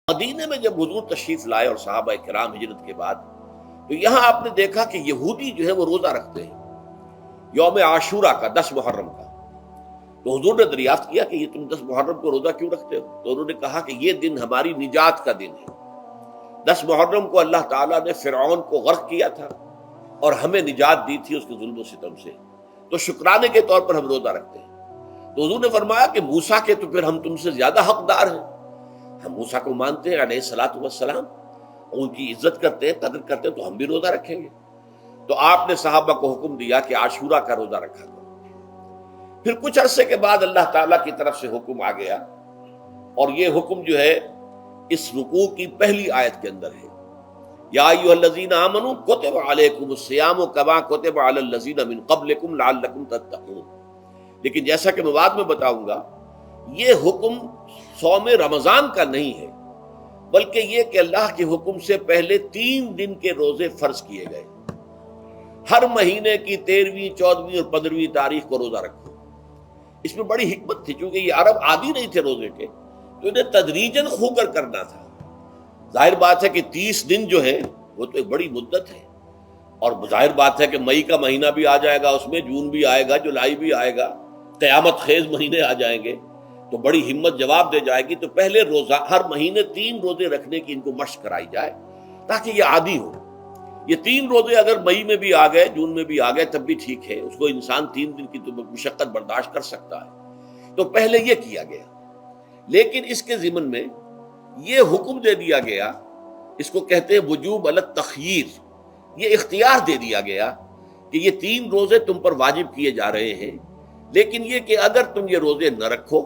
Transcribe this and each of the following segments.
مدینے میں جب حضور تشریف لائے اور صحابہ کرام ہجرت کے بعد، تو یہاں آپ نے دیکھا کہ یہودی جو ہے وہ روزہ رکھتے ہیں یوم عاشورہ کا، 10 محرم کا۔ تو حضور نے دریافت کیا کہ یہ تم 10 محرم کو روزہ کیوں رکھتے ہو؟ تو انہوں نے کہا کہ یہ دن ہماری نجات کا دن ہے۔ 10 محرم کو اللہ تعالیٰ نے فرعون کو غرق کیا تھا اور ہمیں نجات دی تھی اس کے ظلم و ستم سے، تو شکرانے کے طور پر ہم روزہ رکھتے ہیں۔ تو حضور نے فرمایا کہ موسیٰ کے تو پھر ہم تم سے زیادہ حقدار ہیں، ہم موسیٰ کو مانتے ہیں علیہ الصلوۃ والسلام، ان کی عزت کرتے ہیں، قدر کرتے ہیں، تو ہم بھی روزہ رکھیں گے۔ تو آپ نے صحابہ کو حکم دیا کہ عاشورہ کا روزہ رکھا کرو۔ پھر کچھ عرصے کے بعد اللہ تعالیٰ کی طرف سے حکم آ گیا، اور یہ حکم جو ہے اس رکوع کی پہلی آیت کے اندر ہے، یا ایھا الذین آمنوا کتب علیکم الصیام کما کتب علی الذین من قبلکم لعلکم تتقون۔ لیکن جیسا کہ میں بعد میں بتاؤں گا، یہ حکم صوم رمضان کا نہیں ہے، بلکہ یہ کہ اللہ کے حکم سے پہلے 3 دن کے روزے فرض کیے گئے۔ ہر مہینے کی 13ویں، 14ویں اور 15ویں تاریخ کو روزہ رکھو۔ اس میں بڑی حکمت تھی، چونکہ یہ عرب عادی نہیں تھے روزے کے، تو انہیں تدریجاً خو کر کرنا تھا۔ ظاہر بات ہے کہ 30 دن جو ہے وہ تو ایک بڑی مدت ہے، اور ظاہر بات ہے کہ مئی کا مہینہ بھی آ جائے گا، اس میں جون بھی آئے گا، جولائی بھی آئے گا، قیامت خیز مہینے آ جائیں گے، تو بڑی ہمت جواب دے جائے گی۔ تو پہلے روزہ ہر مہینے 3 روزے رکھنے کی ان کو مشق کرائی جائے تاکہ یہ عادی ہو۔ یہ 3 روزے اگر مئی میں بھی آ گئے، جون میں بھی آ گئے، تب بھی ٹھیک ہے، اس کو انسان 3 دن کی تو مشقت برداشت کر سکتا ہے۔ تو پہلے یہ کیا گیا، لیکن اس کے ضمن میں یہ حکم دے دیا گیا، اس کو کہتے ہیں وجوب علی التخییر، یہ اختیار دے دیا گیا کہ یہ 3 روزے تم پر واجب کیے جا رہے ہیں، لیکن یہ کہ اگر تم یہ روزے نہ رکھو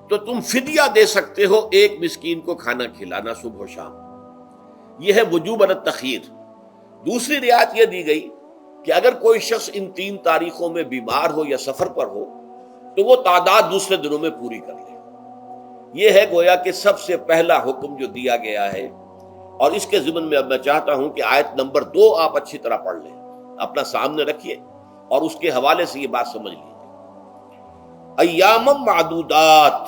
تو تم فدیہ دے سکتے ہو، 1 مسکین کو کھانا کھلانا صبح و شام۔ یہ ہے وجوب علی التخییر۔ دوسری رعایت یہ دی گئی کہ اگر کوئی شخص ان 3 تاریخوں میں بیمار ہو یا سفر پر ہو تو وہ تعداد دوسرے دنوں میں پوری کر لے۔ یہ ہے گویا کہ سب سے پہلا حکم جو دیا گیا ہے، اور اس کے ضمن میں اب میں چاہتا ہوں کہ آیت نمبر 2 آپ اچھی طرح پڑھ لیں، اپنا سامنے رکھیے اور اس کے حوالے سے یہ بات سمجھ لیجیے۔ ایام معدودات،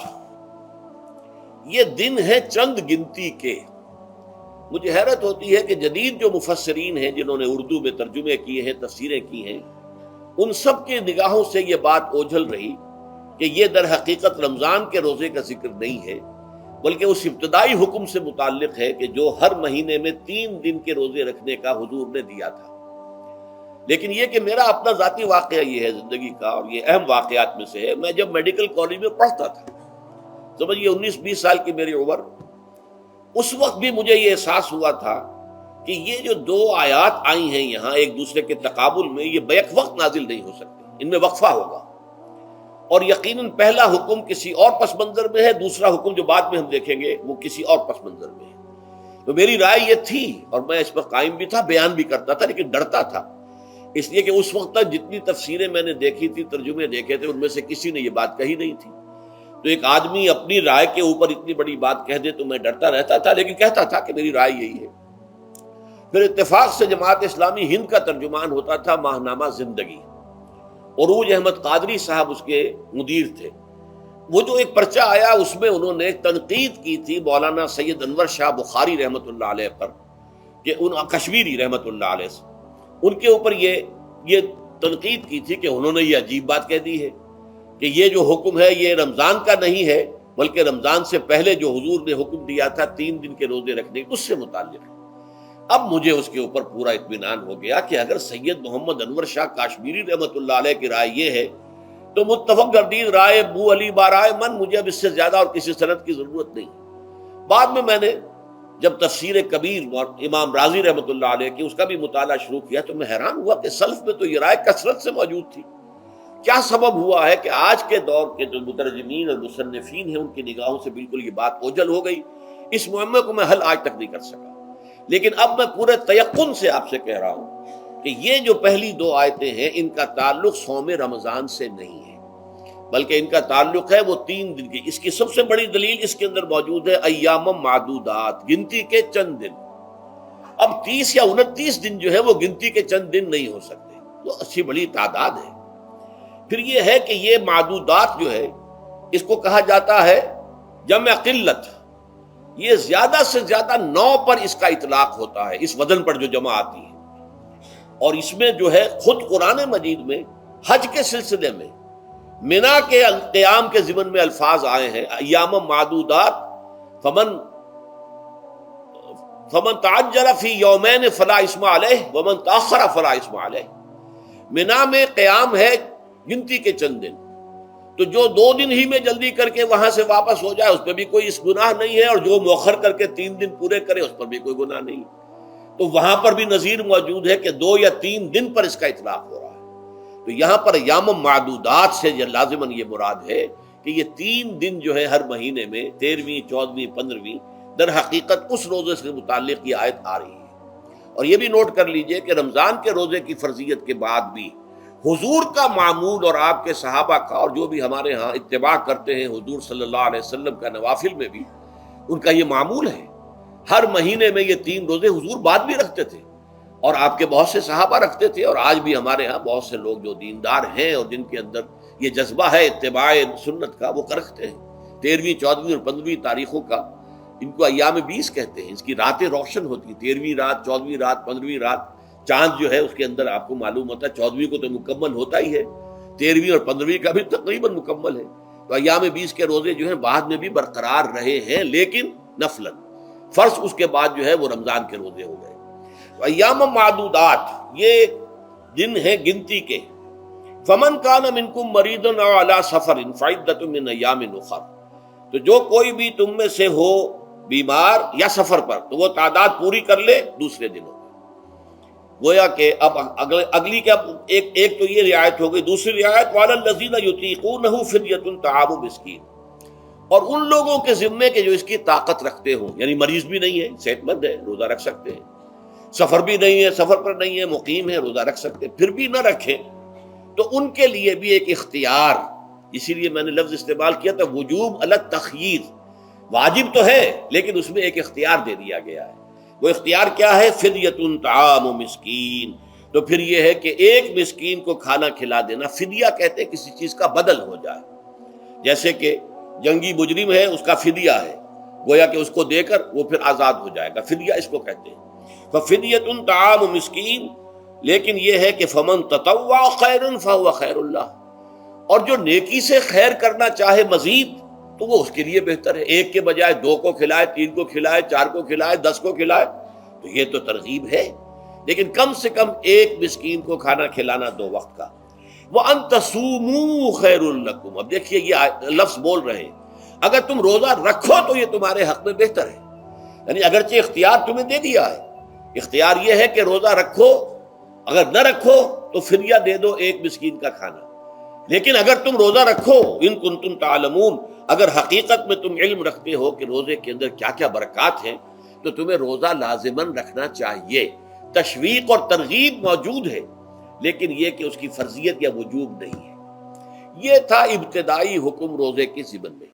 یہ دن ہے چند گنتی کے۔ مجھے حیرت ہوتی ہے کہ جدید جو مفسرین ہیں جنہوں نے اردو میں ترجمے کیے ہیں، تفسیریں کی ہیں، ان سب کی نگاہوں سے یہ بات اوجھل رہی کہ یہ در حقیقت رمضان کے روزے کا ذکر نہیں ہے، بلکہ اس ابتدائی حکم سے متعلق ہے کہ جو ہر مہینے میں 3 دن کے روزے رکھنے کا حضور نے دیا تھا۔ لیکن یہ کہ میرا اپنا ذاتی واقعہ یہ ہے زندگی کا، اور یہ اہم واقعات میں سے ہے۔ میں جب میڈیکل کالج میں پڑھتا تھا، سمجھئے 19-20 سال کی میری عمر، اس وقت بھی مجھے یہ احساس ہوا تھا کہ یہ جو 2 آیات آئی ہیں یہاں ایک دوسرے کے تقابل میں، یہ بیک وقت نازل نہیں ہو سکتی، ان میں وقفہ ہوگا، اور یقیناً پہلا حکم کسی اور پس منظر میں ہے، دوسرا حکم جو بعد میں ہم دیکھیں گے وہ کسی اور پس منظر میں ہے۔ تو میری رائے یہ تھی، اور میں اس پر قائم بھی تھا، بیان بھی کرتا تھا، لیکن ڈرتا تھا، اس لیے کہ اس وقت تک جتنی تفسیریں میں نے دیکھی تھی، ترجمے دیکھے تھے، ان میں سے کسی نے یہ بات کہی نہیں تھی۔ تو ایک آدمی اپنی رائے کے اوپر اتنی بڑی بات کہہ دے تو میں ڈرتا رہتا تھا، لیکن کہتا تھا کہ میری رائے یہی ہے۔ پھر اتفاق سے جماعت اسلامی ہند کا ترجمان ہوتا تھا ماہنامہ زندگی، عروج احمد قادری صاحب اس کے مدیر تھے۔ وہ جو ایک پرچہ آیا اس میں انہوں نے تنقید کی تھی مولانا سید انور شاہ بخاری رحمۃ اللہ علیہ پر، کہ ان کشمیری رحمۃ اللہ علیہ سے ان کے اوپر یہ تنقید کی تھی کہ انہوں نے یہ عجیب بات کہہ دی ہے کہ یہ جو حکم ہے یہ رمضان کا نہیں ہے، بلکہ رمضان سے پہلے جو حضور نے حکم دیا تھا 3 دن کے روزے رکھنے اس سے متعلق ہے۔ اب مجھے اس کے اوپر پورا اطمینان ہو گیا کہ اگر سید محمد انور شاہ کاشمیری رحمۃ اللہ علیہ کی رائے یہ ہے تو متفق گردید رائے ابو علی بارائے من، مجھے اب اس سے زیادہ اور کسی سند کی ضرورت نہیں۔ بعد میں نے جب تفسیر کبیر امام رازی رحمۃ اللہ علیہ کی اس کا بھی مطالعہ شروع کیا تو میں حیران ہوا کہ سلف میں تو یہ رائے کثرت سے موجود تھی۔ کیا سبب ہوا ہے کہ آج کے دور کے جو مترجمین اور مصنفین ہیں ان کی نگاہوں سے بالکل یہ بات اوجھل ہو گئی؟ اس معمے کو میں حل آج تک نہیں کر سکا، لیکن اب میں پورے تیقن سے آپ سے کہہ رہا ہوں کہ یہ جو پہلی 2 آیتیں ہیں ان کا تعلق صوم رمضان سے نہیں ہے، بلکہ ان کا تعلق ہے وہ 3 دن کی۔ اس کی سب سے بڑی دلیل اس کے اندر موجود ہے، ایام معدودات، گنتی کے چند دن۔ اب 30 یا 29 دن جو ہے وہ گنتی کے چند دن نہیں ہو سکتے، وہ اچھی بڑی تعداد ہے۔ پھر یہ ہے کہ یہ معدودات جو ہے اس کو کہا جاتا ہے جمع قلت، یہ زیادہ سے زیادہ 9 پر اس کا اطلاق ہوتا ہے، اس وزن پر جو جمع آتی ہے۔ اور اس میں جو ہے خود قرآن مجید میں حج کے سلسلے میں منا کے قیام کے ضمن میں الفاظ آئے ہیں، ایام معدودات، فمن تعجل فی یومین فلا اسم علیہ ومن تاخر فلا اسم علیہ۔ منا میں قیام ہے گنتی کے چند دن، تو جو 2 دن ہی میں جلدی کر کے وہاں سے واپس ہو جائے اس پہ بھی کوئی اس گناہ نہیں ہے، اور جو مؤخر کر کے 3 دن پورے کرے اس پر بھی کوئی گناہ نہیں۔ تو وہاں پر بھی نظیر موجود ہے کہ 2 یا 3 دن پر اس کا اطلاق ہو رہا ہے۔ تو یہاں پر ایام معدودات سے لازماً یہ مراد ہے کہ یہ 3 دن جو ہے ہر مہینے میں 13ویں، 14ویں، 15ویں، در حقیقت اس روزے سے متعلق یہ آیت آ رہی ہے۔ اور یہ بھی نوٹ کر لیجئے کہ رمضان کے روزے کی فرضیت کے بعد بھی حضور کا معمول اور آپ کے صحابہ کا، اور جو بھی ہمارے ہاں اتباع کرتے ہیں حضور صلی اللہ علیہ وسلم کا نوافل میں بھی ان کا یہ معمول ہے۔ ہر مہینے میں یہ 3 روزے حضور بعد بھی رکھتے تھے، اور آپ کے بہت سے صحابہ رکھتے تھے، اور آج بھی ہمارے ہاں بہت سے لوگ جو دیندار ہیں اور جن کے اندر یہ جذبہ ہے اتباع سنت کا، وہ رکھتے ہیں۔ 13ویں، 14ویں اور 15ویں تاریخوں کا ان کو ایام 20 کہتے ہیں۔ اس کی راتیں روشن ہوتی ہیں، 13ویں رات، 14ویں رات، 15ویں رات، چاند جو ہے اس کے اندر آپ کو معلوم ہوتا ہے 14ویں کو تو مکمل ہوتا ہی ہے، 13ویں اور 15ویں کا بھی تقریباً مکمل ہے۔ تو ایام 20 کے روزے جو ہیں بعد میں بھی برقرار رہے ہیں، لیکن نفلاً، فرض اس کے بعد جو ہے وہ رمضان کے روزے ہو گئے۔ تو ایام معدودات یہ دن ہیں گنتی کے۔ فمن کان منکم مریض او علی سفر فعدۃ من ایام اخر، تو جو کوئی بھی تم میں سے ہو بیمار یا سفر پر تو وہ تعداد پوری کر لے دوسرے دنوں میں۔ گویا کہ اب اگلی کیا، ایک تو یہ رعایت ہو گئی، دوسری رعایت وعلی الذین یطیقونہ فدیۃ طعام مسکین، اور ان لوگوں کے ذمے کے جو اس کی طاقت رکھتے ہوں، یعنی مریض بھی نہیں ہے، صحت مند ہے، روزہ رکھ سکتے ہیں، سفر بھی نہیں ہے، سفر پر نہیں ہے، مقیم ہے، روزہ رکھ سکتے ہیں، پھر بھی نہ رکھیں تو ان کے لیے بھی ایک اختیار، اسی لیے میں نے لفظ استعمال کیا تھا وجوب علی التخییر، واجب تو ہے لیکن اس میں ایک اختیار دے دیا گیا ہے۔ وہ اختیار کیا ہے؟ فدیۃ طعام مسکین، تو پھر یہ ہے کہ ایک مسکین کو کھانا کھلا دینا۔ فدیہ کہتے ہیں کسی چیز کا بدل ہو جائے، جیسے کہ جنگی مجرم ہے اس کا فدیہ ہے، گویا کہ اس کو دے کر وہ پھر آزاد ہو جائے گا، فدیہ اس کو کہتے ہیں۔ ففدیۃ طعام مسکین، لیکن یہ ہے کہ فمن تطوع خیرا فهو خیر اللہ، اور جو نیکی سے خیر کرنا چاہے مزید تو وہ اس کے لیے بہتر ہے۔ ایک کے بجائے 2 کو کھلائے، 3 کو کھلائے، 4 کو کھلائے، 10 کو کھلائے، تو یہ تو ترغیب ہے، لیکن کم سے کم ایک مسکین کو کھانا کھلانا 2 وقت کا۔ وَأَن تَصُومُوا خَيْرٌ لَكُمْ، اب دیکھیے یہ لفظ بول رہے ہیں، اگر تم روزہ رکھو تو یہ تمہارے حق میں بہتر ہے، یعنی اگرچہ اختیار تمہیں دے دیا ہے، اختیار یہ ہے کہ روزہ رکھو، اگر نہ رکھو تو فدیہ دے دو ایک مسکین کا کھانا، لیکن اگر تم روزہ رکھو، ان کنتم تعلمون، اگر حقیقت میں تم علم رکھتے ہو کہ روزے کے اندر کیا کیا برکات ہیں، تو تمہیں روزہ لازماً رکھنا چاہیے۔ تشویق اور ترغیب موجود ہے، لیکن یہ کہ اس کی فرضیت یا وجوب نہیں ہے۔ یہ تھا ابتدائی حکم روزے کے ضمن میں۔